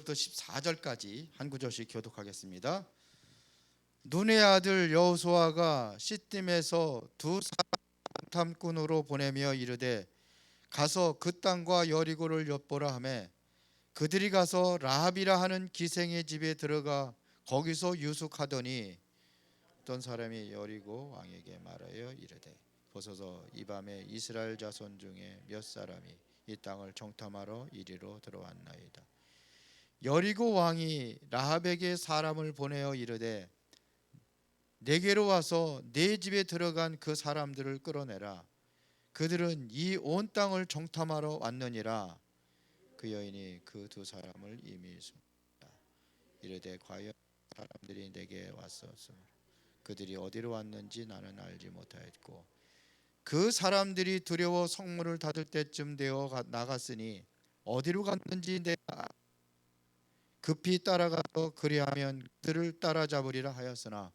1절부터 14절까지 한 구절씩 교독하겠습니다. 눈의 아들 여호수아가 시딤에서 두 탐꾼으로 보내며 이르되 가서 그 땅과 여리고를 엿보라 하매 그들이 가서 라합이라 하는 기생의 집에 들어가 거기서 유숙하더니 어떤 사람이 여리고 왕에게 말하여 이르되 보소서 이 밤에 이스라엘 자손 중에 몇 사람이 이 땅을 정탐하러 이리로 들어왔나이다. 여리고 왕이 라합에게 사람을 보내어 이르되 내게로 와서 내 집에 들어간 그 사람들을 끌어내라. 그들은 이 온 땅을 정탐하러 왔느니라. 그 여인이 그 두 사람을 이미 숨겼다. 이르되 과연 사람들이 내게 왔었으므로 그들이 어디로 왔는지 나는 알지 못하였고 그 사람들이 두려워 성문을 닫을 때쯤 되어 나갔으니 어디로 갔는지 내가 급히 따라가서 그리하면 그들을 따라잡으리라 하였으나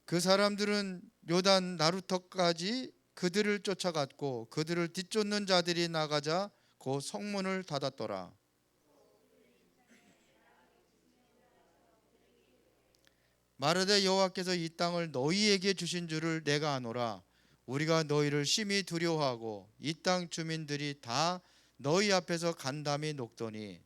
그 사람들은 요단 나루터까지 그들을 쫓아갔고 그들을 뒤쫓는 자들이 나가자 그 성문을 닫았더라. 마르되 여호와께서 이 땅을 너희에게 주신 줄을 내가 아노라. 우리가 너희를 심히 두려워하고 이 땅 주민들이 다 너희 앞에서 간담이 녹더니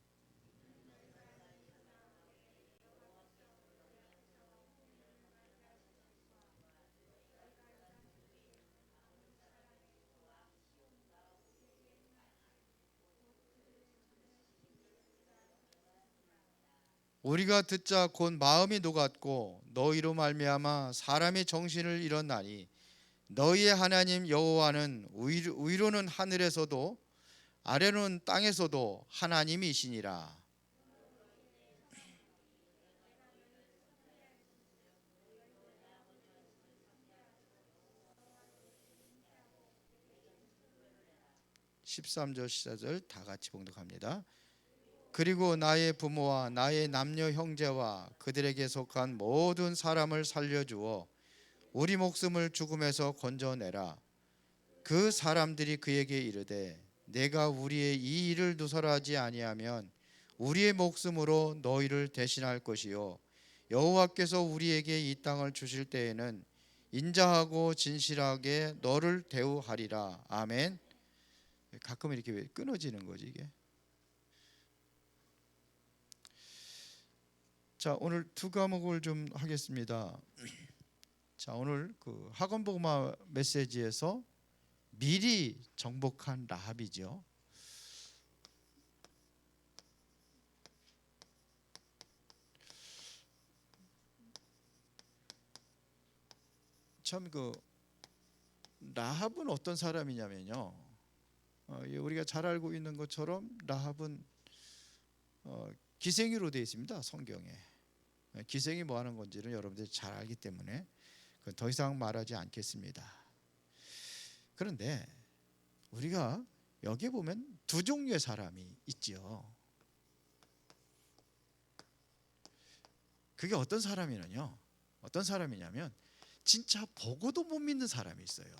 우리가 듣자 곧 마음이 녹았고 너희로 말미암아 사람이 정신을 잃었나니 너희의 하나님 여호와는 위로는 하늘에서도 아래로는 땅에서도 하나님이시니라. 13절 14절 다 같이 봉독합니다. 그리고 나의 부모와 나의 남녀 형제와 그들에게 속한 모든 사람을 살려주어 우리 목숨을 죽음에서 건져내라. 그 사람들이 그에게 이르되 내가 우리의 이 일을 누설하지 아니하면 우리의 목숨으로 너희를 대신할 것이요 여호와께서 우리에게 이 땅을 주실 때에는 인자하고 진실하게 너를 대우하리라. 아멘. 가끔 이렇게 왜 끊어지는 거지 이게? 자, 오늘 두 과목을 좀 하겠습니다. 자, 오늘 그 학원복음화 메시지에서 미리 정복한 라합이죠. 참 그 라합은 어떤 사람이냐면요. 우리가 잘 알고 있는 것처럼 라합은 기생이로 되어 있습니다. 성경에. 기생이 뭐 하는 건지는 여러분들이 잘 알기 때문에 더 이상 말하지 않겠습니다. 그런데 우리가 여기에 보면 두 종류의 사람이 있지요. 그게 어떤 사람이냐면 진짜 보고도 못 믿는 사람이 있어요.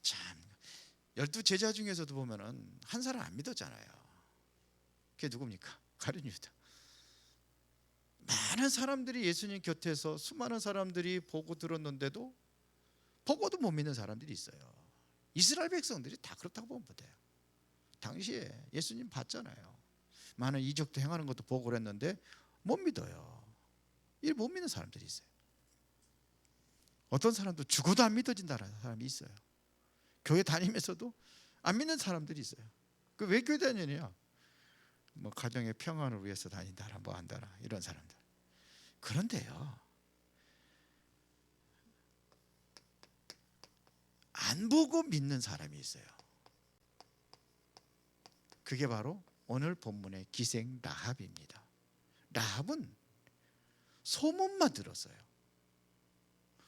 참 12제자 중에서도 보면은 한 사람 안 믿었잖아요. 그게 누굽니까? 가룟 유다. 많은 사람들이 예수님 곁에서 수많은 사람들이 보고 들었는데도 보고도 못 믿는 사람들이 있어요. 이스라엘 백성들이 다 그렇다고 보면 돼요. 당시에 예수님 봤잖아요. 많은 이적도 행하는 것도 보고 그랬는데 못 믿어요. 이 못 믿는 사람들이 있어요. 어떤 사람도 죽어도 안 믿어진다는 사람이 있어요. 교회 다니면서도 안 믿는 사람들이 있어요. 그 왜 교회 다니냐? 뭐 가정의 평안을 위해서 다닌다라 뭐 한다라 이런 사람들. 그런데요, 안 보고 믿는 사람이 있어요. 그게 바로 오늘 본문의 기생 라합입니다. 라합은 소문만 들었어요.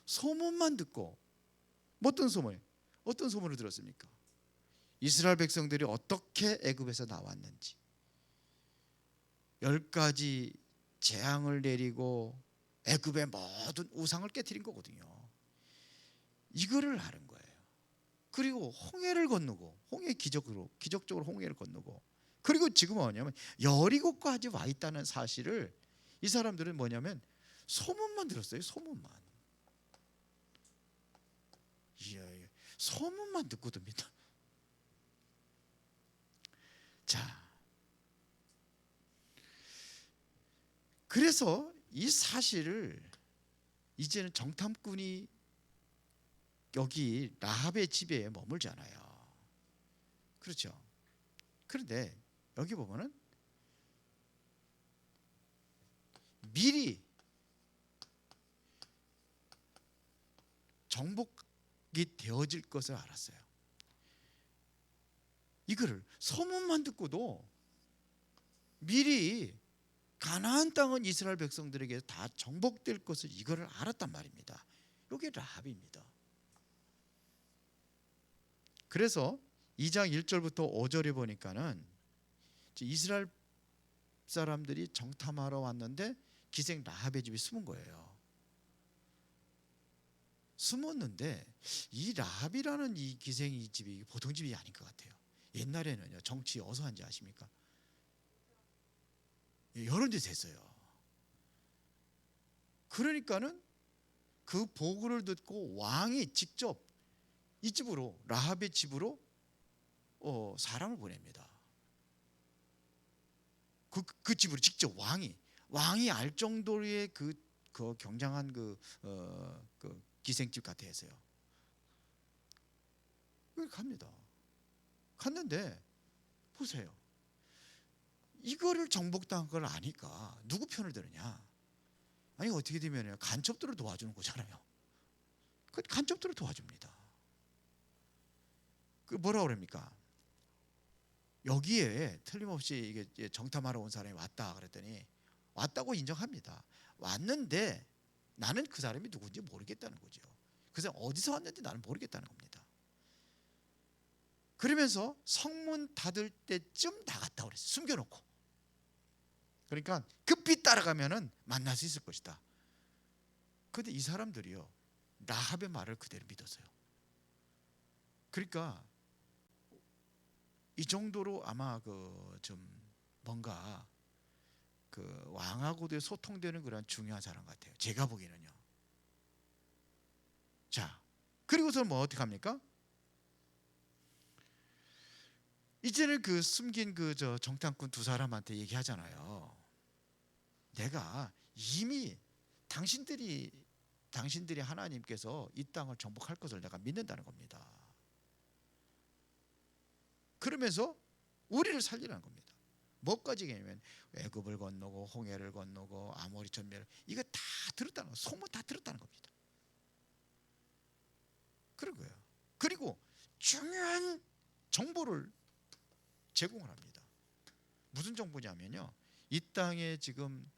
소문만 듣고 어떤 소문을 들었습니까? 이스라엘 백성들이 어떻게 애굽에서 나왔는지 10가지 재앙을 내리고 애굽의 모든 우상을 깨뜨린 거거든요. 이거를 하는 거예요. 그리고 홍해를 건너고, 홍해 기적적으로 홍해를 건너고, 그리고 지금 뭐냐면 여리고까지 와 있다는 사실을 이 사람들은 뭐냐면 소문만 들었어요. 소문만. 예, 소문만 듣고 듭니다. 자, 그래서 이 사실을 이제는 정탐꾼이 여기 라합의 집에 머물잖아요. 그렇죠. 그런데 여기 보면은 미리 정복이 되어질 것을 알았어요. 이거를 소문만 듣고도 미리 가나안 땅은 이스라엘 백성들에게 다 정복될 것을 이거를 알았단 말입니다. 이게 라합입니다. 그래서 2장 1절부터 5절에 보니까는 이스라엘 사람들이 정탐하러 왔는데 기생 라합의 집에 숨은 거예요. 숨었는데 이 라합이라는 이 기생 이 집이 보통 집이 아닌 것 같아요. 옛날에는요, 정치 어디서 한지 아십니까? 여러 데서 했어요. 그러니까는 그 보고를 듣고 왕이 직접 이 집으로, 라합의 집으로 사람을 보냅니다. 그 집으로 직접 왕이 알 정도의 그 굉장한 그 기생집 같아 해서요. 갑니다. 갔는데 보세요. 이거를 정복당한 걸 아니까 누구 편을 드느냐? 아니 어떻게 되면 간첩들을 도와주는 거잖아요. 그 간첩들을 도와줍니다. 그 뭐라 그럽니까? 여기에 틀림없이 이게 정탐하러 온 사람이 왔다 그랬더니 왔다고 인정합니다. 왔는데 나는 그 사람이 누군지 모르겠다는 거죠. 그 사람 어디서 왔는지 나는 모르겠다는 겁니다. 그러면서 성문 닫을 때쯤 나갔다 그랬어요. 숨겨놓고. 그러니까 급히 따라가면은 만날 수 있을 것이다. 그런데 이 사람들이요, 라합의 말을 그대로 믿었어요. 그러니까 이 정도로 아마 좀 뭔가 왕하고도 소통되는 그런 중요한 사람 같아요. 제가 보기에는요. 자, 그리고서 뭐 어떻게 합니까? 이제는 숨긴 정탐꾼 두 사람한테 얘기하잖아요. 내가 이미 당신들이 하나님께서 이 땅을 정복할 것을 내가 믿는다는 겁니다. 그러면서 우리를 살리라는 겁니다. 뭐까지 얘기하면 애굽을 건너고 홍해를 건너고 아모리 전멸 이거 다 들었다는 거, 소문 다 들었다는 겁니다. 그런 거예요. 그리고 중요한 정보를 제공을 합니다. 무슨 정보냐면요, 이 땅에 지금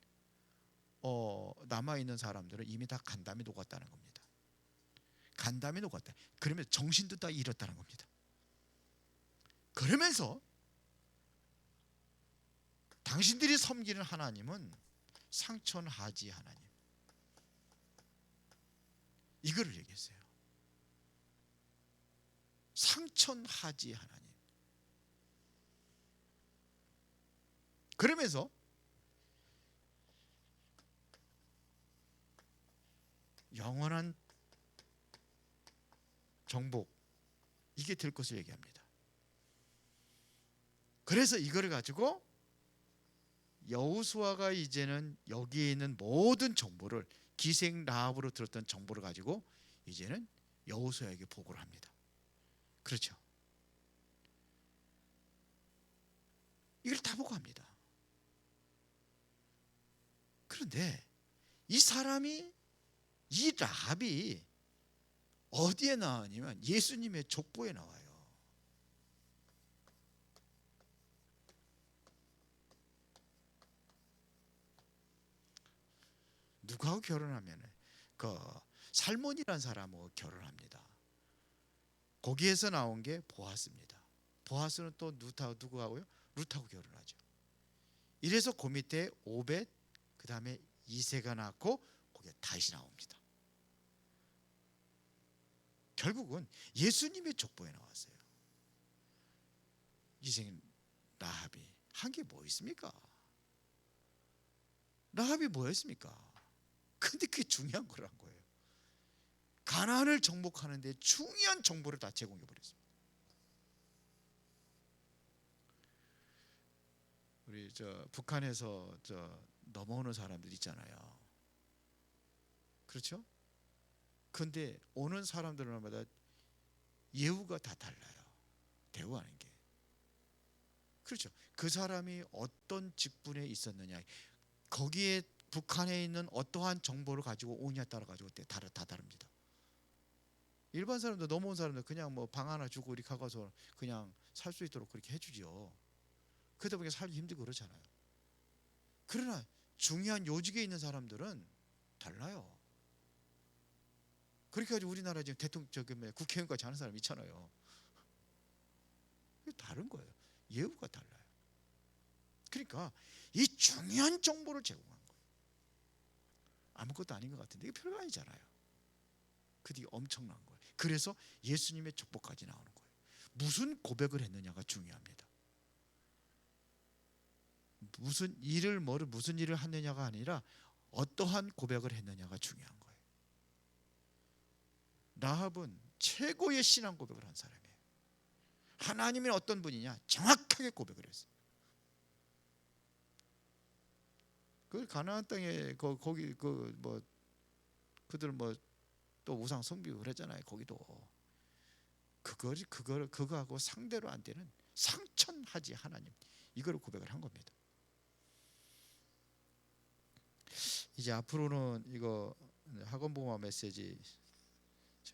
남아 있는 사람들은 이미 다 간담이 녹았다는 겁니다. 간담이 녹았다. 그러면 정신도 다 잃었다는 겁니다. 그러면서 당신들이 섬기는 하나님은 상천하지 하나님, 이거를 얘기했어요. 상천하지 하나님. 그러면서 영원한 정복, 이게 될 것을 얘기합니다. 그래서 이거를 가지고 여호수아가 이제는 여기에 있는 모든 정보를, 기생 라합으로 들었던 정보를 가지고 이제는 여호수아에게 보고를 합니다. 그렇죠. 이걸 다 보고합니다. 그런데 이 사람이, 이 라합이 어디에 나왔냐면 예수님의 족보에 나와요. 누구하고 결혼하면 살몬이라는 사람하고 결혼합니다. 거기에서 나온 게 보아스입니다. 보아스는 또 누구하고요? 룻하고 결혼하죠. 이래서 그 밑에 오벳, 그 다음에 이새가 낳고 거기에 다윗이 나옵니다. 결국은 예수님의 족보에 나왔어요. 이생 라합이 한 게 뭐 있습니까? 라합이 뭐였습니까? 근데 그게 중요한 거란 거예요. 가나안을 정복하는데 중요한 정보를 다 제공해 버렸습니다. 우리 북한에서 넘어오는 사람들 있잖아요. 그렇죠? 근데 오는 사람들마다 예우가 다 달라요. 대우하는 게. 그렇죠. 그 사람이 어떤 직분에 있었느냐, 거기에 북한에 있는 어떠한 정보를 가지고 오냐에 따라 가지고 다 다릅니다. 일반 사람들, 넘어온 사람들 그냥 뭐 방 하나 주고 이렇게 가서 그냥 살 수 있도록 그렇게 해주죠. 그러다 보니까 살기 힘들고 그렇잖아요. 그러나 중요한 요직에 있는 사람들은 달라요. 그렇게 가지고 우리나라 지금 대통령, 국회의원까지 하는 사람 있잖아요. 다른 거예요. 예우가 달라요. 그러니까 이 중요한 정보를 제공한 거예요. 아무것도 아닌 것 같은데 이게 별거 아니잖아요. 그게 엄청난 거예요. 그래서 예수님의 족보까지 나오는 거예요. 무슨 고백을 했느냐가 중요합니다. 무슨 일을 하느냐가 아니라 어떠한 고백을 했느냐가 중요한 거예요. 라합은 최고의 신앙 고백을 한 사람이에요. 하나님이 어떤 분이냐 정확하게 고백을 했어요. 그 가나안 땅에 거기 그들 또 우상 섬기고 그랬잖아요. 거기도 그거하고 상대로 안 되는 상천하지 하나님, 이거를 고백을 한 겁니다. 이제 앞으로는 이거 학원복음화 메시지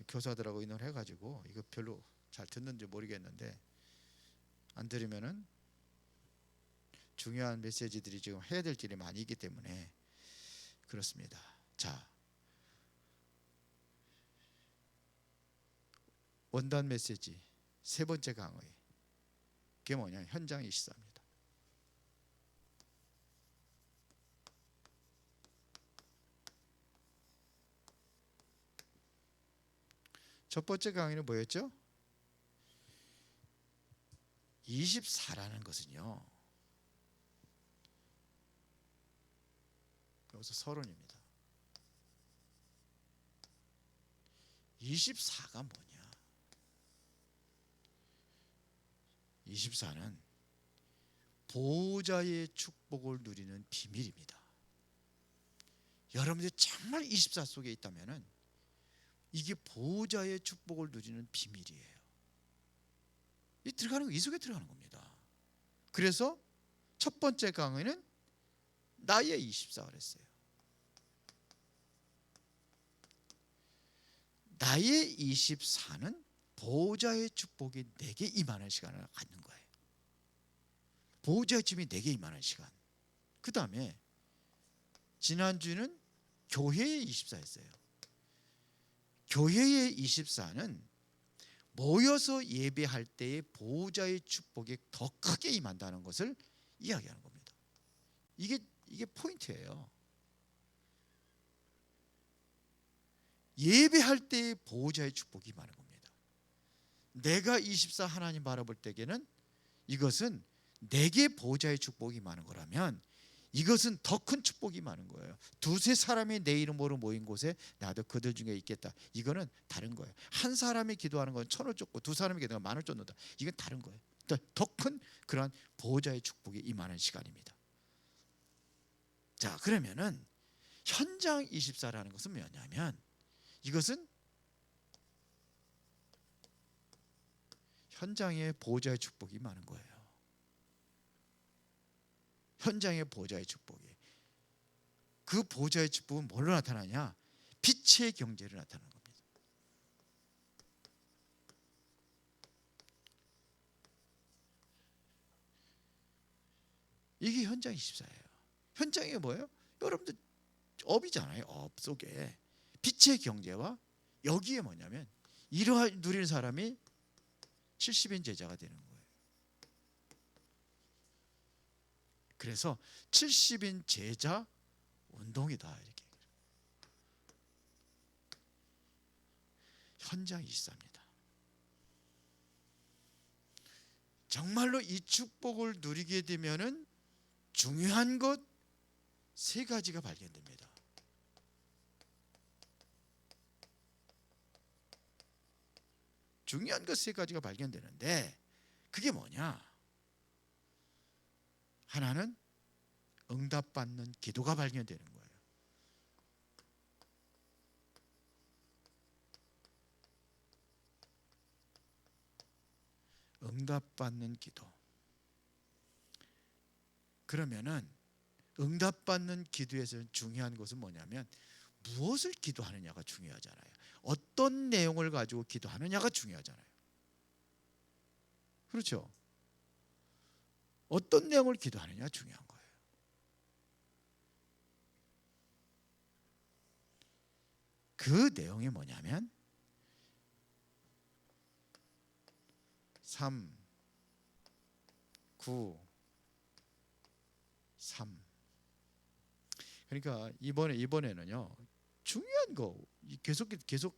교사들하고 의논을 해가지고 이거 별로 잘 듣는지 모르겠는데 안 들으면은 중요한 메시지들이 지금 해야 될 일이 많이 있기 때문에 그렇습니다. 자, 원단 메시지 세 번째 강의, 그게 뭐냐, 현장 24입니다. 첫 번째 강의는 뭐였죠? 24라는 것은요, 여기서 서론입니다. 24가 뭐냐? 24는 보호자의 축복을 누리는 비밀입니다. 여러분들이 정말 24 속에 있다면은 이게 보호자의 축복을 누리는 비밀이에요. 이 들어가는 거, 이 속에 들어가는 겁니다. 그래서 첫 번째 강의는 나의 24를 했어요. 나의 24는 보호자의 축복이 내게 임하는 시간을 갖는 거예요. 보호자의 집이 내게 임하는 시간. 그 다음에 지난주는 교회의 24였어요. 교회의 24는 모여서 예배할 때의 보호자의 축복이 더 크게 임한다는 것을 이야기하는 겁니다. 이게 포인트예요. 예배할 때의 보호자의 축복이 임하는 겁니다. 내가 24 하나님 바라볼 때에는 이것은 내게 보호자의 축복이 임하는 거라면 이것은 더 큰 축복이 많은 거예요. 두세 사람이 내 이름으로 모인 곳에 나도 그들 중에 있겠다. 이거는 다른 거예요. 한 사람이 기도하는 건 1,000을 쫓고 두 사람이 기도하는 건 10,000을 쫓는다. 이건 다른 거예요. 더 큰 그러한 보호자의 축복이 임하는 시간입니다. 자, 그러면은 현장 24라는 것은 뭐냐면 이것은 현장에 보호자의 축복이 많은 거예요. 현장의 보호자의 축복이, 그 보호자의 축복은 뭘로 나타나냐? 빛의 경제로 나타나는 겁니다. 이게 현장 24예요. 현장이 뭐예요? 여러분들 업이잖아요. 업 속에 빛의 경제와 여기에 뭐냐면 이러한 누리는 사람이 70인 제자가 되는 거예요. 그래서 70인 제자 운동이다 이렇게. 현장이 있습니다. 정말로 이 축복을 누리게 되면은 중요한 것 세 가지가 발견됩니다. 중요한 것 세 가지가 발견되는데 그게 뭐냐? 하나는 응답받는 기도가 발견되는 거예요. 응답받는 기도. 그러면은 응답받는 기도에서 중요한 것은 뭐냐면 무엇을 기도하느냐가 중요하잖아요. 어떤 내용을 가지고 기도하느냐가 중요하잖아요. 그렇죠? 어떤 내용을 기도하느냐가 중요한 거예요. 그 내용이 뭐냐면 3, 9, 3. 그러니까 이번에는요 중요한 거 계속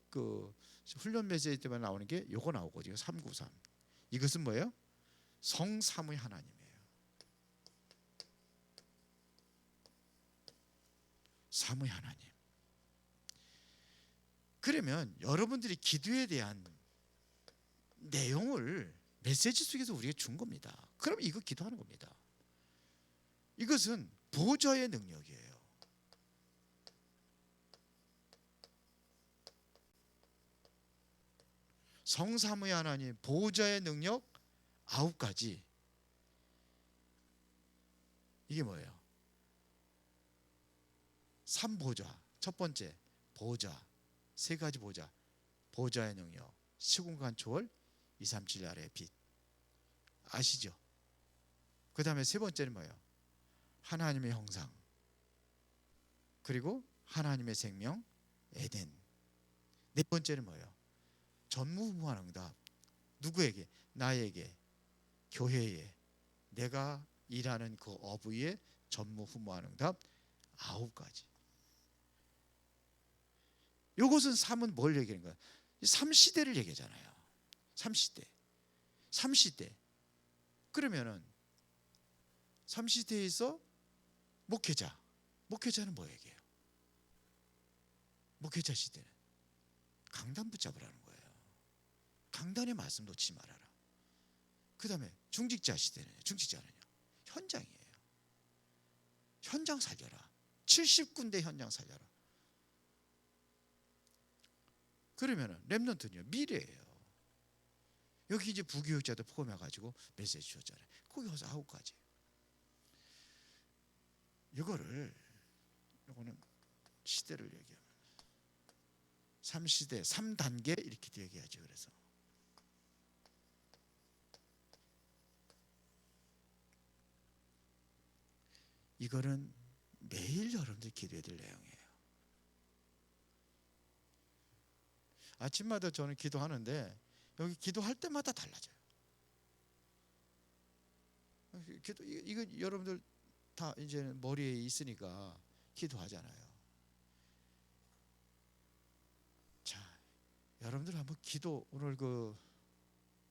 그 훈련 메시지 때문에 나오는 게 요거 나오거든요. 393. 이것은 뭐예요? 성삼의 하나님이에요. 삼의 하나님. 그러면 여러분들이 기도에 대한 내용을 메시지 속에서 우리가 준 겁니다. 그럼 이거 기도하는 겁니다. 이것은 보좌의 능력이에요. 성삼위 하나님 보좌의 능력 9가지. 이게 뭐예요? 3보좌. 첫 번째 보좌. 세 가지 보좌. 보좌의 능력, 시공간 초월, 237 아래의 빛. 아시죠? 그 다음에 세 번째는 뭐예요? 하나님의 형상. 그리고 하나님의 생명, 에덴. 네 번째는 뭐예요? 전무후무한 응답. 누구에게? 나에게, 교회에, 내가 일하는 그 어부의 전무후무한 응답 9가지. 이것은 3은 뭘 얘기하는 거야? 3시대를 얘기하잖아요. 3시대. 3시대. 그러면은 3시대에서 목회자는 뭐 얘기해요? 목회자 시대는 강단 붙잡으라는 거예요. 강단의 말씀 놓치지 말아라. 그 다음에 중직자 시대는 중직자는요 현장이에요. 현장 살려라. 70군데 현장 살려라. 그러면은 렘넌트는요 미래예요. 여기 이제 부교육자도 포함해가지고 메시지 주었잖아요. 거기 가서 9가지. 이거는 시대를 얘기하면 3시대 3단계 이렇게 얘기하죠. 그래서 이거는 매일 여러분들 기도해야 될 내용이에요. 아침마다 저는 기도하는데 여기 기도할 때마다 달라져요. 이거 여러분들 다 이제 머리에 있으니까 기도하잖아요. 자, 여러분들 한번 기도 오늘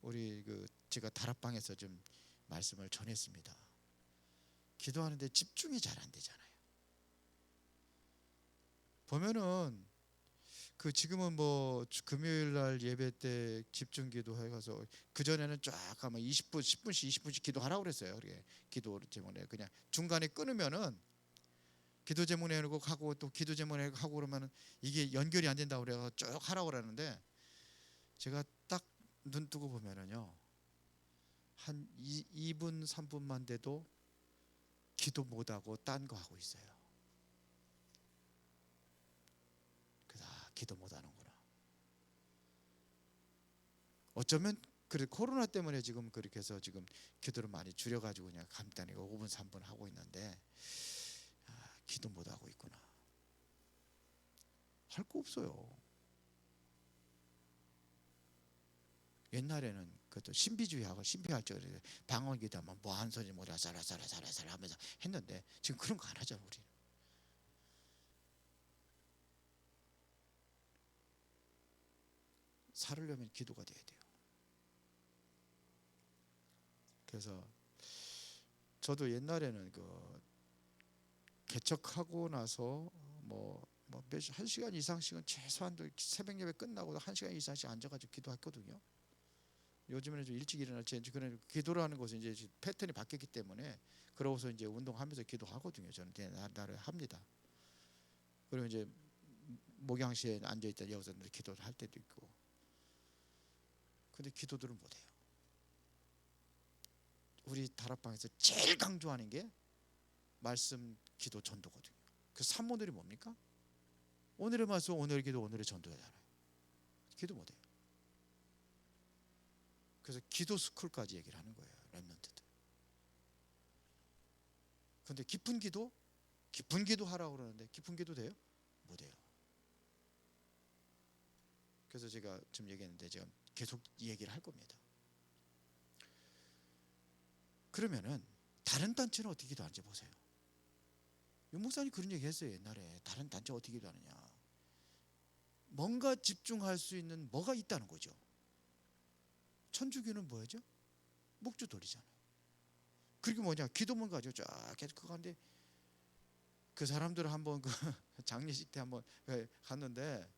우리 제가 다락방에서 좀 말씀을 전했습니다. 기도하는데 집중이 잘 안 되잖아요. 보면은 지금은 뭐 금요일 날 예배 때 집중 기도해 가서 그 전에는 쫙 하면 20분, 10분씩 20분씩 기도하라고 그랬어요. 그게 기도 제목에 그냥 중간에 끊으면은 기도 제목에 하고 하고 또 기도 제목에 하고 그러면은 이게 연결이 안 된다고 그래서 쭉 하라고 그러는데 제가 딱 눈 뜨고 보면은요 한 2분 3분만 돼도 기도 못 하고 딴 거 하고 있어요. 그래서 기도 못 하는구나. 어쩌면 그래 코로나 때문에 지금 그렇게 해서 지금 기도를 많이 줄여가지고 그냥 간단히 5분 3분 하고 있는데 기도 못 하고 있구나. 할 거 없어요. 옛날에는 그것도 신비주의하고 신비할 적에 방언기도하면 뭐 한 소리 뭐라 살아 하면서 했는데 지금 그런 거 안 하잖아 우리는. 살으려면 기도가 돼야 돼요. 그래서 저도 옛날에는 그 개척하고 나서 한 시간 이상씩은 최소한도 새벽 예배 끝나고 한 시간 이상씩 앉아가지고 기도했거든요. 요즘에는 좀 일찍 일어나지. 그런 기도라는 것은 이제 패턴이 바뀌었기 때문에 그러고서 이제 운동하면서 기도하거든요. 저는 나를 합니다. 그리고 이제 목양실에 앉아 있다 여기서 기도를 할 때도 있고. 근데 기도들은 못해요. 우리 다락방에서 제일 강조하는 게 말씀, 기도, 전도거든요. 그 3오늘이 뭡니까? 오늘의 말씀, 오늘의 기도, 오늘의 전도잖아요. 기도 못해요. 그래서 기도 스쿨까지 얘기를 하는 거예요. 렘넌트들. 근데 깊은 기도 하라고 그러는데 깊은 기도 돼요? 못해요. 그래서 제가 지금 얘기했는데 제가 계속 이 얘기를 할 겁니다. 그러면은 다른 단체는 어떻게 기도하는지 보세요. 윤 목사님 그런 얘기 했어요. 옛날에. 다른 단체 어떻게 기도하느냐. 뭔가 집중할 수 있는 뭐가 있다는 거죠. 천주교는 뭐죠? 목주 돌이잖아요. 그리고 뭐냐, 기도문 가지고 쫙 계속 그거 하는데 그 사람들 한번 그 장례식 때 한번 갔는데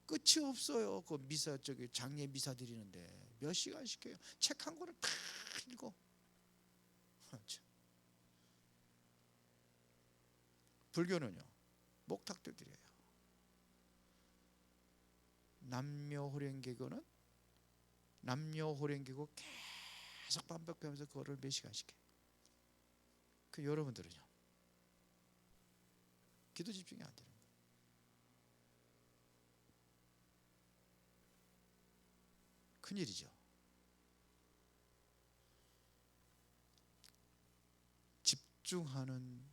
끝이 없어요. 그 미사 저기 장례 미사 드리는데 몇 시간씩 해요. 책 한 권을 다 읽어. 불교는요, 목탁도 드려요. 남녀호랭개교는 남녀호랭개교 계속 반복하면서 그거를 몇 시간씩 해요. 그 여러분들은요, 기도 집중이 안 되는 거예요. 큰일이죠. 집중하는,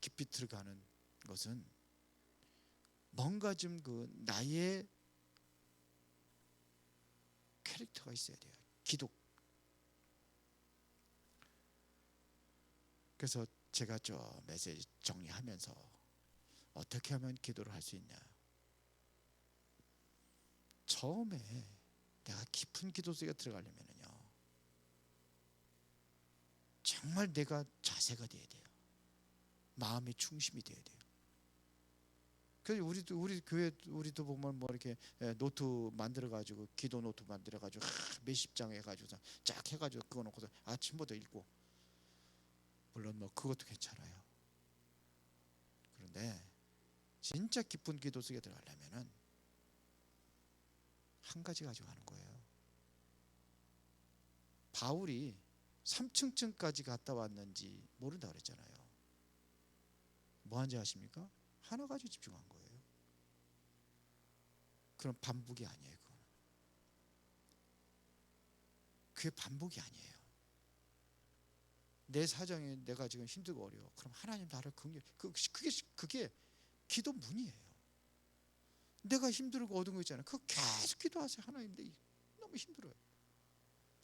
깊이 들어가는 것은 뭔가 좀 그 나의 캐릭터가 있어야 돼요. 기도. 그래서 제가 저 메시지 정리하면서 어떻게 하면 기도를 할 수 있냐. 처음에 내가 깊은 기도 속에 들어가려면요, 정말 내가 자세가 돼야 돼요. 마음의 중심이 돼야 돼요. 그래서 우리 교회 우리도 보면 뭐 이렇게 노트 만들어 가지고 기도 노트 만들어 가지고 몇십 장 해가지고 쫙 해가지고 그거 놓고서 아침부터 읽고, 물론 뭐 그것도 괜찮아요. 그런데 진짜 깊은 기도 속에 들어가려면은 한 가지 가지고 가는 거예요. 바울이 3층까지 갔다 왔는지 모른다 그랬잖아요. 뭐 한지 아십니까? 하나 가지고 집중한 거예요. 그럼 반복이 아니에요. 그게 반복이 아니에요. 내 사정이 내가 지금 힘들고 어려워. 그럼 하나님 나를 긍휼. 그게 기도문이에요. 내가 힘들고 어두운 거 있잖아요. 그거 계속 기도하세요. 하나님, 내 너무 힘들어요.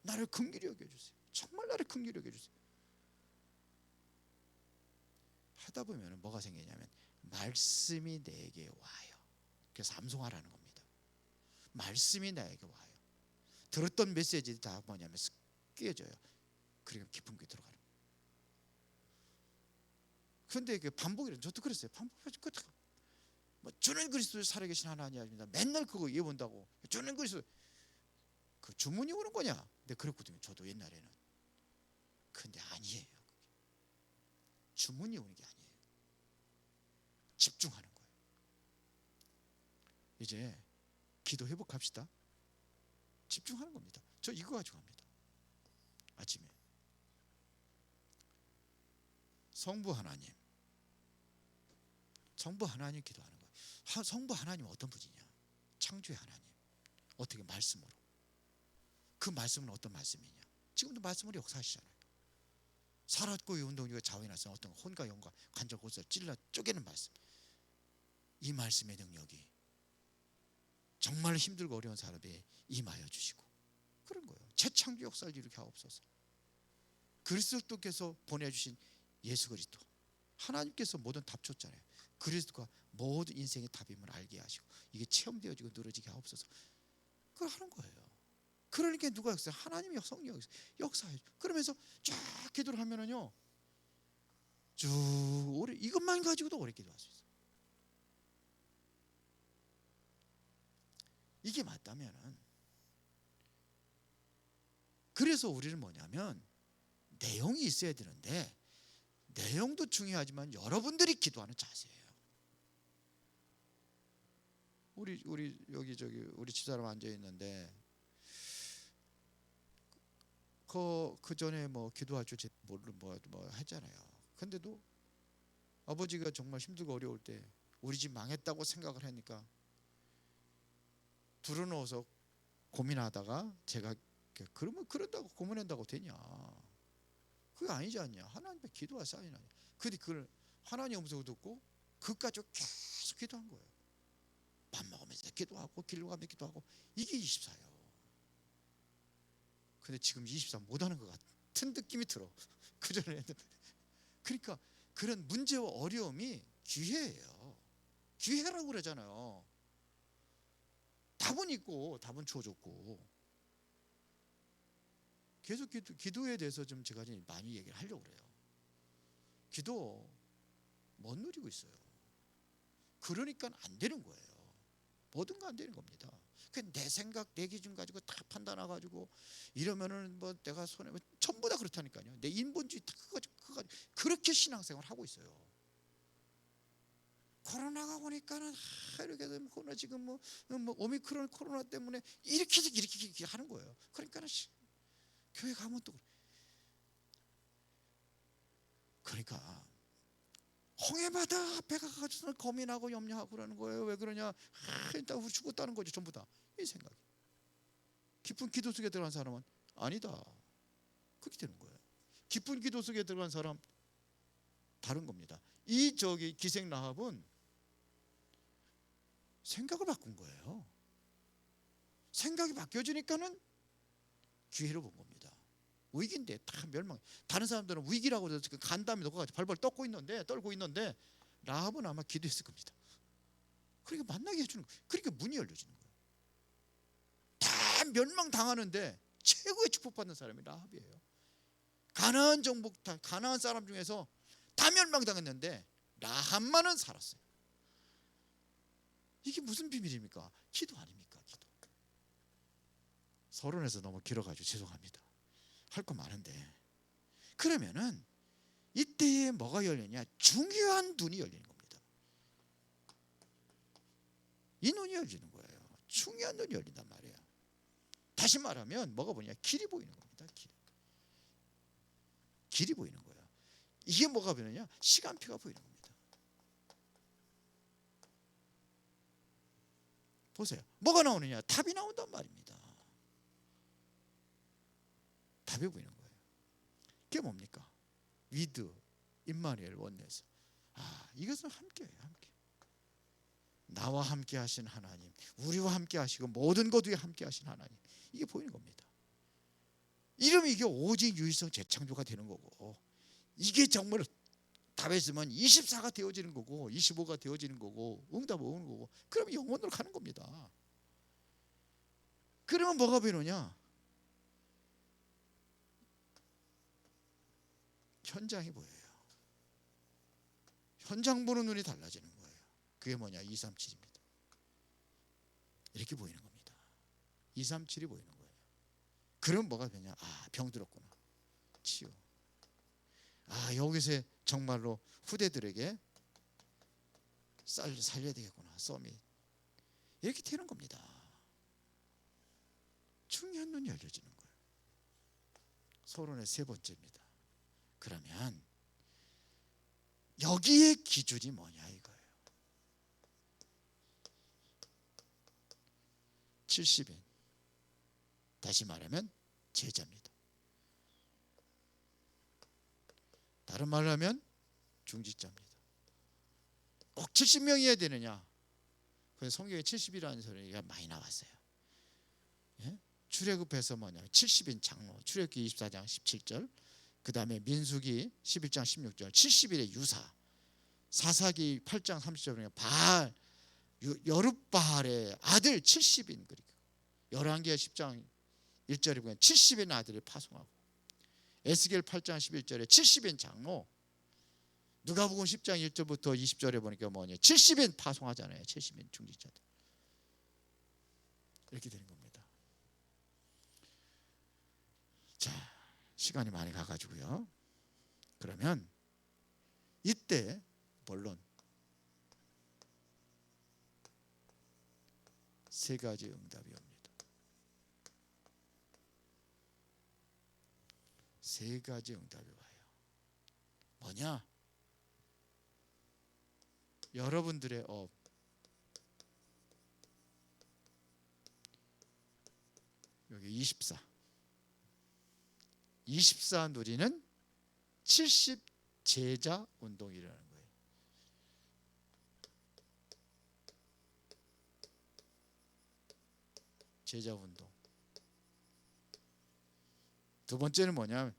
나를 긍휼히 여겨주세요. 정말 나를 긍휼히 여겨주세요. 하다 보면 뭐가 생기냐면 말씀이 내게 와요. 그래서 암송하라는 겁니다. 말씀이 나에게 와요. 들었던 메시지들이 다 뭐냐면 깨져요. 그리고 깊은 게 들어가는 거예요. 그런데 그 반복이란, 저도 그랬어요. 반복해서 뭐 주는 그리스도 살아계신 하나님입니다. 맨날 그거 예본다고 주는 그리스도, 그 주문이 오는 거냐? 네, 그랬거든요. 저도 옛날에는. 근데 아니에요. 주문이 오는 게 아니에요. 집중하는 거예요. 이제 기도 회복합시다. 집중하는 겁니다. 저 이거 가지고 합니다. 아침에 성부 하나님 기도하는 거예요. 성부 하나님 어떤 분이냐? 창조의 하나님. 어떻게? 말씀으로. 그 말씀은 어떤 말씀이냐? 지금도 말씀으로 역사하시잖아요. 살았고 운동력과 자원이 나서 어떤 혼과 영과 관절 골수를 찔러 쪼개는 말씀. 이 말씀의 능력이 정말 힘들고 어려운 사람에 임하여 주시고 그런 거예요. 재창조 역사를 이렇게 하옵소서. 그리스도께서 보내주신 예수 그리스도, 하나님께서 모든 답 줬잖아요. 그리스도가 모든 인생의 답임을 알게 하시고 이게 체험되어지고 늘어지게 하옵소서. 그걸 하는 거예요. 그러니까 누가 역사해요? 하나님이 성령 역사해요. 그러면서 쫙 기도를 하면은요, 쭉 오래 이것만 가지고도 오래 기도할 수 있어요. 이게 맞다면은, 그래서 우리는 뭐냐면 내용이 있어야 되는데, 내용도 중요하지만 여러분들이 기도하는 자세예요. 우리 여기 우리 집사람 앉아 있는데 그 전에 뭐 기도할 줄 모르는 뭐 했잖아요. 근데도 아버지가 정말 힘들고 어려울 때 우리 집 망했다고 생각을 하니까 들어놓아서 고민하다가 제가 그러면 그런다고 고민한다고 되냐? 그게 아니지 않냐? 하나님의 기도가 쌓이나. 근데 그걸 하나님 음성을 듣고 그까지 계속 기도한 거예요. 밥 먹으면서 기도하고 길로 가면서 기도하고. 이게 24예요. 근데 지금 24 못하는 것 같은 느낌이 들어. 그전에 했는데. 그러니까 그런 문제와 어려움이 기회예요. 기회라고 그러잖아요. 답은 있고 답은 주어졌고. 계속 기도에 대해서 좀 제가 많이 얘기를 하려고 그래요. 기도 못 누리고 있어요. 그러니까 안 되는 거예요. 뭐든가 안 되는 겁니다. 내 생각, 내 기준 가지고 다 판단해가지고 이러면은 뭐 내가 손해, 전부 다 그렇다니까요. 내 인본주의 다 그거 그렇게 신앙생활을 하고 있어요. 코로나가 오니까는 이렇게 되면 코로나 지금 뭐 오미크론 코로나 때문에 이렇게 하는 거예요. 그러니까는 교회 가면 또 그러니까 홍해바다 앞에 가서 고민하고 염려하고 그러는 거예요. 왜 그러냐? 일단 우리 죽었다는 거죠. 전부 다 이 생각이. 깊은 기도 속에 들어간 사람은 아니다, 그렇게 되는 거예요. 깊은 기도 속에 들어간 사람 다른 겁니다. 이 기생 라합은 생각을 바꾼 거예요. 생각이 바뀌어지니까는 기회를 본 겁니다. 위기인데 다 멸망. 다른 사람들은 위기라고 해서 간담이 녹아가지고 발발 떨고 있는데 라합은 아마 기도했을 겁니다. 그러니까 만나게 해주는 거예요. 그러니까 문이 열려지는 거예요. 다 멸망당하는데 최고의 축복받는 사람이 라합이에요. 가나안 정복, 가나안 사람 중에서 다 멸망당했는데 라합만은 살았어요. 이게 무슨 비밀입니까? 기도 아닙니까? 기도. 서론에서 너무 길어가지고 죄송합니다. 할 거 많은데, 그러면은 이때에 뭐가 열리냐? 중요한 눈이 열리는 겁니다. 이 눈이 열리는 거예요. 중요한 눈이 열린단 말이에요. 다시 말하면 뭐가 보이냐? 길이 보이는 겁니다. 길이 보이는 거예요. 이게 뭐가 보이느냐? 시간표가 보이는 겁니다. 보세요. 뭐가 나오느냐? 답이 나온단 말입니다. 답이 보이는 거예요. 그게 뭡니까? 위드, 임마누엘, 원네스. 이것은 함께예요. 함께. 나와 함께 하신 하나님, 우리와 함께 하시고 모든 것 위에 함께 하신 하나님, 이게 보이는 겁니다. 이러면 이게 오직 유일성 재창조가 되는 거고, 이게 정말 답에 있으면 24가 되어지는 거고 25가 되어지는 거고 응답 오는 거고, 그러면 영원으로 가는 겁니다. 그러면 뭐가 보이느냐? 현장이 보여요. 현장 보는 눈이 달라지는 거예요. 그게 뭐냐? 237입니다. 이렇게 보이는 겁니다. 237이 보이는 거예요. 그럼 뭐가 되냐? 병 들었구나. 치유. 여기서 정말로 후대들에게 살려야 되겠구나. 서밋. 이렇게 되는 겁니다. 중요한 눈이 열려지는 거예요. 서론의 세 번째입니다. 그러면 여기에 기준이 뭐냐 이거예요. 70인. 다시 말하면 제자입니다. 다른 말로 하면 중직자입니다. 꼭 70명이어야 되느냐? 그래서 성경에 70이라는 소리가 많이 나왔어요. 예? 출애굽해서 뭐냐? 70인 장로. 출애굽기 24장 17절. 그 다음에 민수기 11장 16절. 70일의 유사. 사사기 8장 30절에 보면 바알 여룻바알의 아들 70인, 그리고 열왕기하 10장 1절에 보면 70인 아들을 파송하고, 에스겔 8장 11절에 70인 장로, 누가복음 10장 1절부터 20절에 보니까 뭐냐, 70인 파송하잖아요. 70인 중직자들. 이렇게 되는 겁니다. 자, 시간이 많이 가가지고요. 그러면 이때 본론 세 가지 응답이 옵니다. 세 가지 응답이 와요. 뭐냐? 여러분들의 업, 여기 24 누리는 70 제자 운동이라는 거예요. 제자 운동. 두 번째는 뭐냐면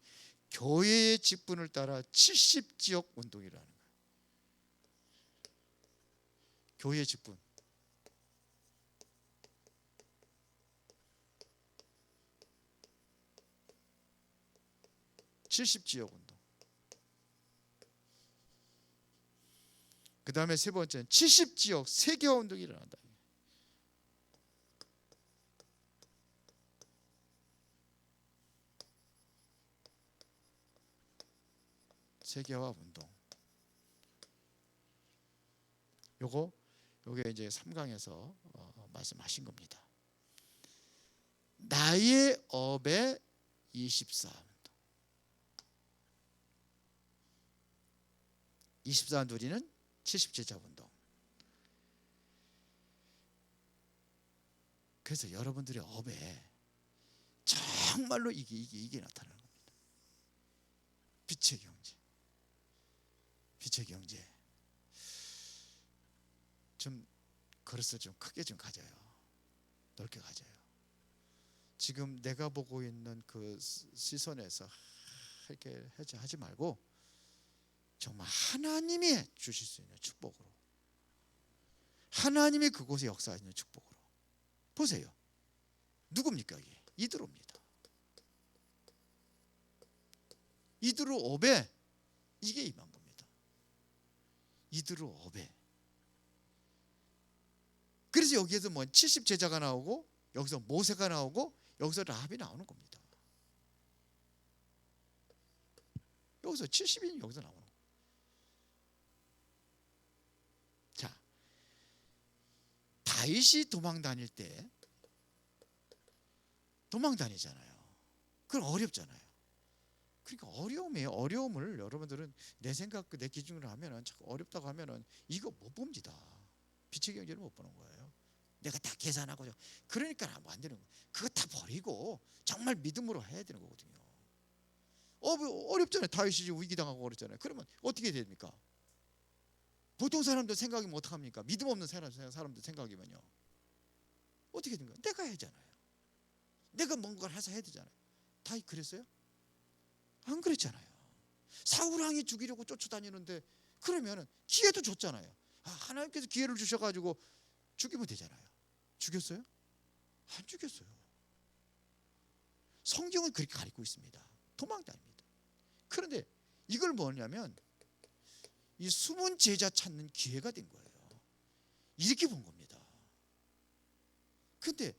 교회의 직분을 따라 70지역 운동이라는 거예요. 교회의 직분. (70지역) 운동. 그 다음에 세 번째는 70지역 세계화 운동이 일어난다. 세계화 운동. 요게 이제 3강에서 말씀하신 겁니다. 나의 업의 24 운동. 24 누리는 70제자 운동. 그래서 여러분들의 업에 정말로 이게 나타나는 겁니다. 빛의 경제. 빛의 경제. 좀 그릇을 좀 크게 좀 가져요. 넓게 가져요. 지금 내가 보고 있는 그 시선에서 이렇게 하지 말고 정말 하나님이 주실 수 있는 축복으로, 하나님이 그곳에 역사하시는 축복으로. 보세요. 누굽니까? 이게 이드로입니다. 이드로 업에 이게 임한 겁니다. 이드로 업에. 그래서 여기에서 뭐 70제자가 나오고, 여기서 모세가 나오고, 여기서 라합이 나오는 겁니다. 여기서 70인이 여기서 나오는 겁니다. 자, 다윗이 도망 다닐 때 도망 다니잖아요. 그건 어렵잖아요. 그러니까 어려움을 여러분들은 내 생각, 내 기준으로 하면은, 자꾸 어렵다고 하면은 이거 못 봅니다. 빛의 경제를 못 보는 거예요. 내가 다 계산하고, 그러니까 안 되는 거예요. 그거 다 버리고 정말 믿음으로 해야 되는 거거든요. 어렵잖아요. 다윗이 위기당하고 그랬잖아요. 그러면 어떻게 됩니까? 보통 사람들 생각이면 어떡합니까? 믿음 없는 사람들 생각이면요, 어떻게 된 거예요? 내가 해야잖아요. 내가 뭔가를 해야 되잖아요. 다윗 그랬어요? 안 그랬잖아요. 사울 왕이 죽이려고 쫓아다니는데, 그러면은 기회도 줬잖아요. 하나님께서 기회를 주셔가지고 죽이면 되잖아요. 죽였어요? 안 죽였어요. 성경은 그렇게 가르치고 있습니다. 도망다닙니다. 그런데 이걸 뭐냐면 이 숨은 제자 찾는 기회가 된 거예요. 이렇게 본 겁니다. 근데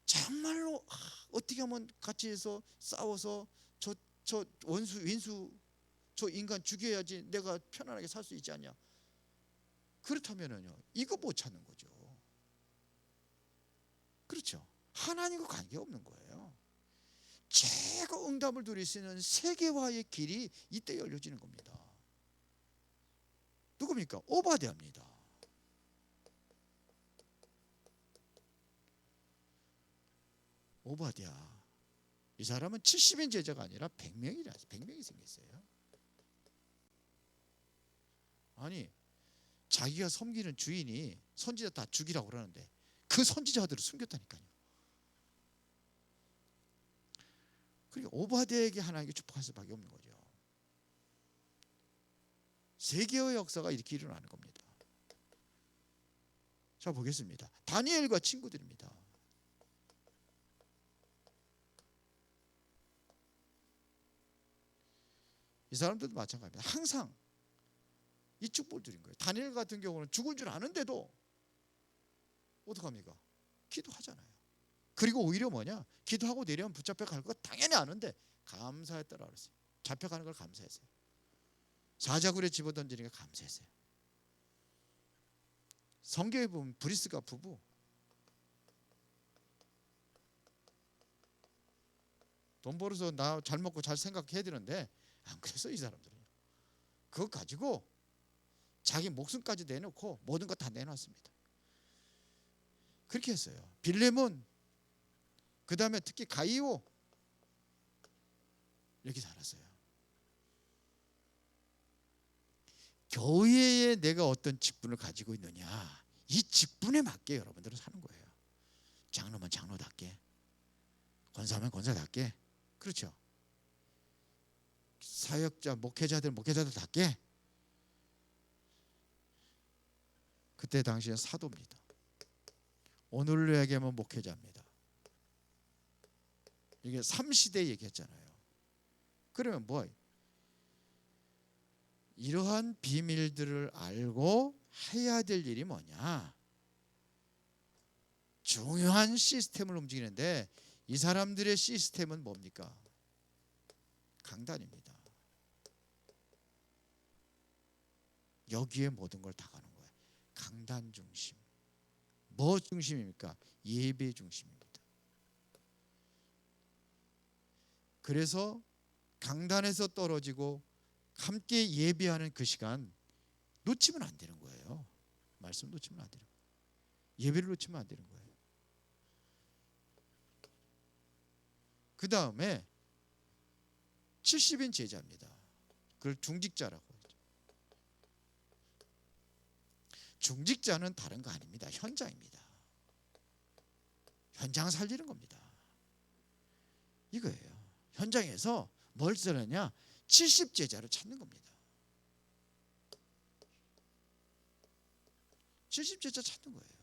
정말로 어떻게 하면 같이 해서 싸워서 저 윈수 저 인간 죽여야지 내가 편안하게 살 수 있지 않냐. 그렇다면은요, 이거 못 찾는 거죠. 그렇죠. 하나님과 관계없는 거예요. 최고 응답을 누릴 수 있는 세계화의 길이 이때 열려지는 겁니다. 누굽니까? 오바댜입니다. 오바댜. 이 사람은 70인 제자가 아니라 100명이 생겼어요. 아니, 자기가 섬기는 주인이 선지자 다 죽이라고 그러는데 그 선지자들을 숨겼다니까요. 그러니까 오바댜에게 하나님께 축복할 수밖에 없는 거죠. 세계의 역사가 이렇게 일어나는 겁니다. 자, 보겠습니다. 다니엘과 친구들입니다. 이 사람들도 마찬가지입니다. 항상 이 축복을 드린 거예요. 다니엘 같은 경우는 죽을 줄 아는데도 어떡합니까? 기도하잖아요. 그리고 오히려 뭐냐? 기도하고 내려면 붙잡혀 갈 거 당연히 아는데 감사했다라 그랬어요. 잡혀가는 걸 감사했어요. 사자굴에 집어던지니까 감사했어요. 성경에 보면 브리스가 부부, 돈 벌어서 나 잘 먹고 잘 생각해야 되는데 안 그랬어요. 이 사람들은 그거 가지고 자기 목숨까지 내놓고 모든 거 다 내놨습니다. 그렇게 했어요. 빌레몬, 그 다음에 특히 가이오, 이렇게 살았어요. 교회에 내가 어떤 직분을 가지고 있느냐, 이 직분에 맞게 여러분들은 사는 거예요. 장로면 장로답게, 권사면 권사답게, 그렇죠. 사역자, 목회자들답게. 그때 당시에 사도입니다. 오늘로 얘기하면 목회자입니다. 이게 3시대 얘기했잖아요. 그러면 뭐 이러한 비밀들을 알고 해야 될 일이 뭐냐? 중요한 시스템을 움직이는데 이 사람들의 시스템은 뭡니까? 강단입니다. 여기에 모든 걸 다 가는 거예요. 강단 중심. 뭐 중심입니까? 예배 중심입니다. 그래서 강단에서 떨어지고 함께 예배하는 그 시간 놓치면 안 되는 거예요. 말씀 놓치면 안 되는 거예요. 예배를 놓치면 안 되는 거예요. 그 다음에 70인 제자입니다. 그걸 중직자라고 하죠. 중직자는 다른 거 아닙니다. 현장입니다. 현장 살리는 겁니다. 이거예요. 현장에서 뭘 쓰느냐? 70제자를 찾는 겁니다. 70제자 찾는 거예요.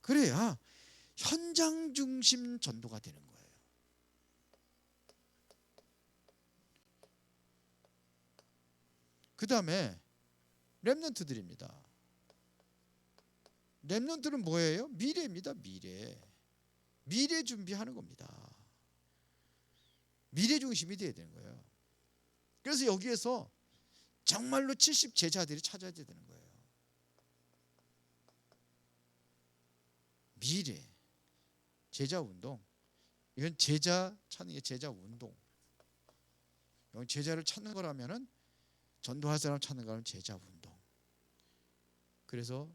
그래야 현장 중심 전도가 되는 거예요. 그 다음에 렘넌트들입니다. 렘넌트는 뭐예요? 미래입니다. 미래 준비하는 겁니다. 미래 중심이 돼야 되는 거예요. 그래서 여기에서 정말로 70제자들이 찾아야 되는 거예요. 미래, 제자 운동. 이건 제자 찾는 게 제자 운동. 이건 제자를 찾는 거라면은 전도할 사람 찾는 거라면 제자 운동. 그래서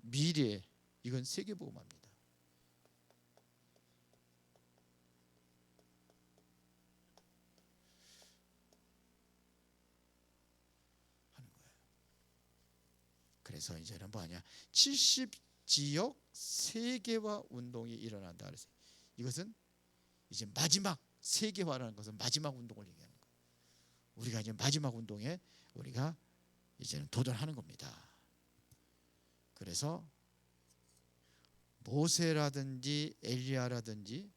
미래, 이건 세계복음화입니다. 하는 거예요. 그래서 이제는 뭐냐? 70지역 세계화 운동이 일어난다 그랬어요. 이것은 이제 마지막 세계화라는 것은 마지막 운동을 얘기하는 거예요. 우리가 이제 마지막 운동에 우리가 이제는 도전하는 겁니다. 그래서 모세라든지 엘리야라든지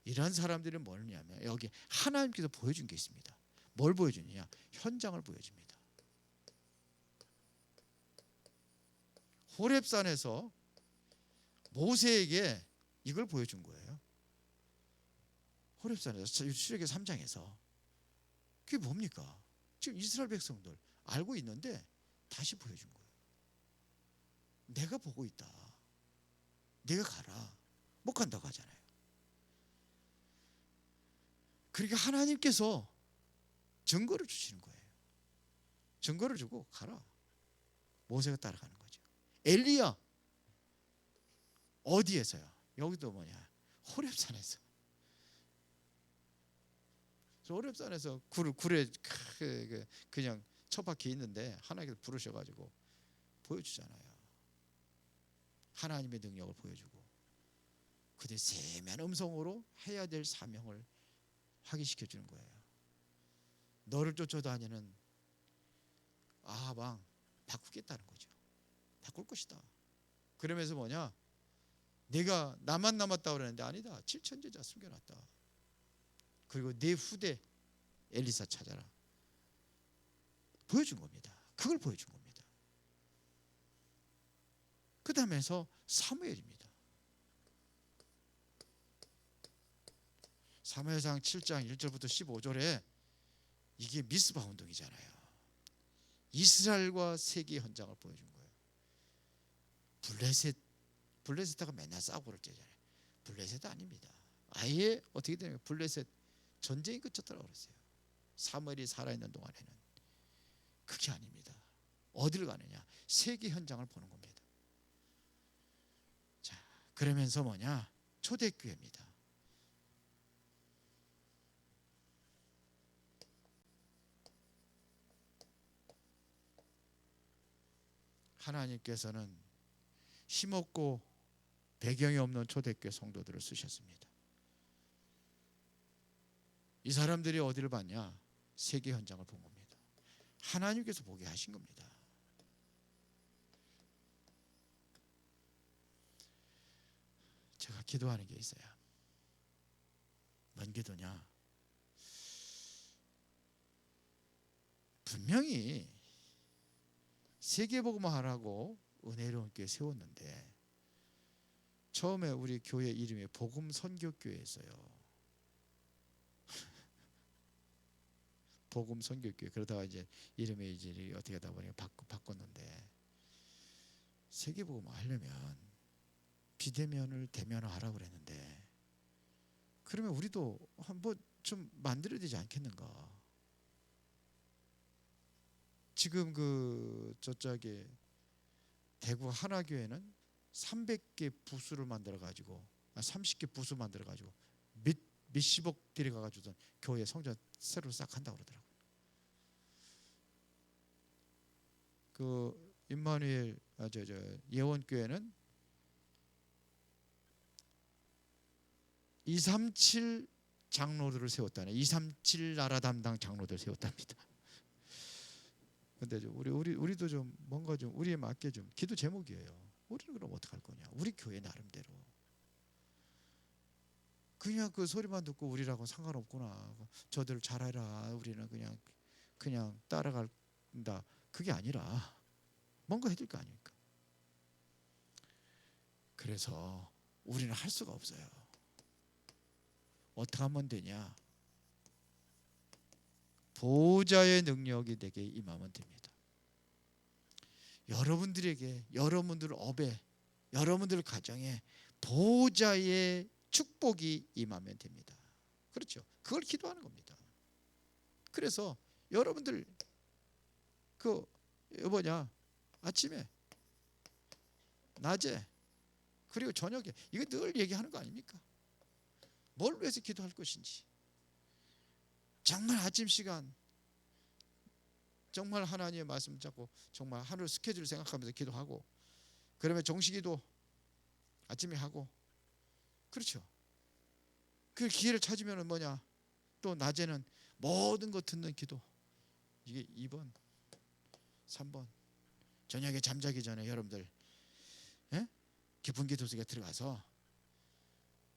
이런 사람들이 뭐냐면 여기 하나님께서 보여준 게 있습니다. 뭘 보여주느냐? 현장을 보여줍니다. 호렙산에서 모세에게 이걸 보여준 거예요. 호렙산에서 출애굽기 3장에서 그게 뭡니까? 지금 이스라엘 백성들 알고 있는데 다시 보여준 거예요. 내가 보고 있다. 내가 가라. 못 간다고 하잖아요. 그러니까 하나님께서 증거를 주시는 거예요. 증거를 주고 가라. 모세가 따라가는 거죠. 엘리야 어디에서요? 여기도 뭐냐? 호렙산에서. 호렙산에서 굴에 그냥 처박혀 있는데 하나님께서 부르셔가지고 보여주잖아요. 하나님의 능력을 보여주고 그들 세미한 음성으로 해야 될 사명을 확인시켜 주는 거예요. 너를 쫓아다니는 아합 왕 바꾸겠다는 거죠. 바꿀 것이다. 그러면서 뭐냐? 내가 나만 남았다 그러는데 아니다. 7천 제자 숨겨놨다. 그리고 내 후대 엘리사 찾아라. 보여준 겁니다. 그걸 보여준 겁니다. 그 다음에서 사무엘입니다. 사무엘상 7장 1절부터 15절에 이게 미스바 운동이잖아요. 이스라엘과 세계 현장을 보여준 거예요. 블레셋하고 맨날 싸우고 그럴 때잖아요. 블레셋 아닙니다. 아예 어떻게 되냐면 블레셋 전쟁이 그쳤더라고 그랬어요. 사무엘이 살아있는 동안에는. 그게 아닙니다. 어디를 가느냐? 세계 현장을 보는 겁니다. 자, 그러면서 뭐냐? 초대교회입니다. 하나님께서는 힘없고 배경이 없는 초대교회 성도들을 쓰셨습니다. 이 사람들이 어디를 봤냐? 세계 현장을 본 겁니다. 하나님께서 보게 하신 겁니다. 제가 기도하는 게 있어요. 뭔 기도냐? 분명히 세계복음화 하라고 은혜로운 교회 세웠는데 처음에 우리 교회 이름이 복음선교교회였어요. 복음선교교회. 그러다가 이제 이름의 이제 어떻게 하다 보니까 바꿨는데 세계복음화 하려면 비대면을 대면화하라고 그랬는데 그러면 우리도 한번 좀 만들어야 되지 않겠는가? 지금 그 저쪽에 대구 하나교회는 300개 부스를 만들어 가지고 30개 부스 만들어 가지고 몇십억 들여가 가지고 교회 성전 새로 싹 한다고 그러더라고요. 그 임마누엘 예원교회는 237 장로들을 세웠다네. 237 나라 담당 장로들 세웠답니다. 근데 우리도 좀 뭔가 좀 우리에 맞게 좀 기도 제목이에요. 우리는 그럼 어떡할 거냐? 우리 교회 나름대로 그냥 그 소리만 듣고 우리라고 상관없구나. 저들 잘해라. 우리는 그냥 따라간다. 그게 아니라 뭔가 해줄 거 아닙니까? 그래서 우리는 할 수가 없어요. 어떻게 하면 되냐? 보호자의 능력이 내게 임하면 됩니다. 여러분들에게, 여러분들 업에, 여러분들 가정에 보호자의 축복이 임하면 됩니다. 그렇죠? 그걸 기도하는 겁니다. 그래서 여러분들 그 뭐냐? 아침에, 낮에, 그리고 저녁에 이거 늘 얘기하는 거 아닙니까? 뭘 위해서 기도할 것인지. 정말 아침 시간 정말 하나님의 말씀 잡고 정말 하루 스케줄 생각하면서 기도하고 그러면 정식기도 아침에 하고 그렇죠. 그 기회를 찾으면 뭐냐 또 낮에는 모든 것 듣는 기도 이게 2번 3번 저녁에 잠자기 전에 여러분들 깊은 기도 속에 들어가서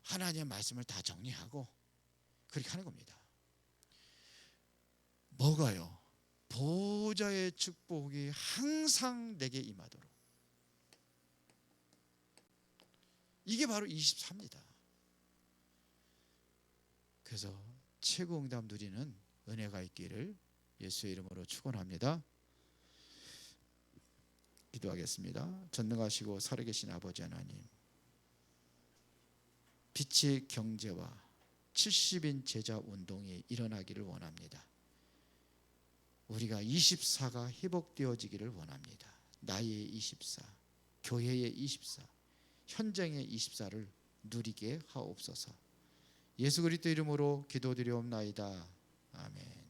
하나님의 말씀을 다 정리하고 그렇게 하는 겁니다. 뭐가요? 보호자의 축복이 항상 내게 임하도록. 이게 바로 24입니다. 그래서 최고 응답 누리는 은혜가 있기를 예수의 이름으로 축원합니다. 기도하겠습니다. 전능하시고 살아계신 아버지 하나님, 빛의 경제와 70인 제자 운동이 일어나기를 원합니다. 우리가 24가 회복되어지기를 원합니다. 나의 24, 교회의 24, 현장의 24를 누리게 하옵소서. 예수 그리스도 이름으로 기도드리옵나이다. 아멘.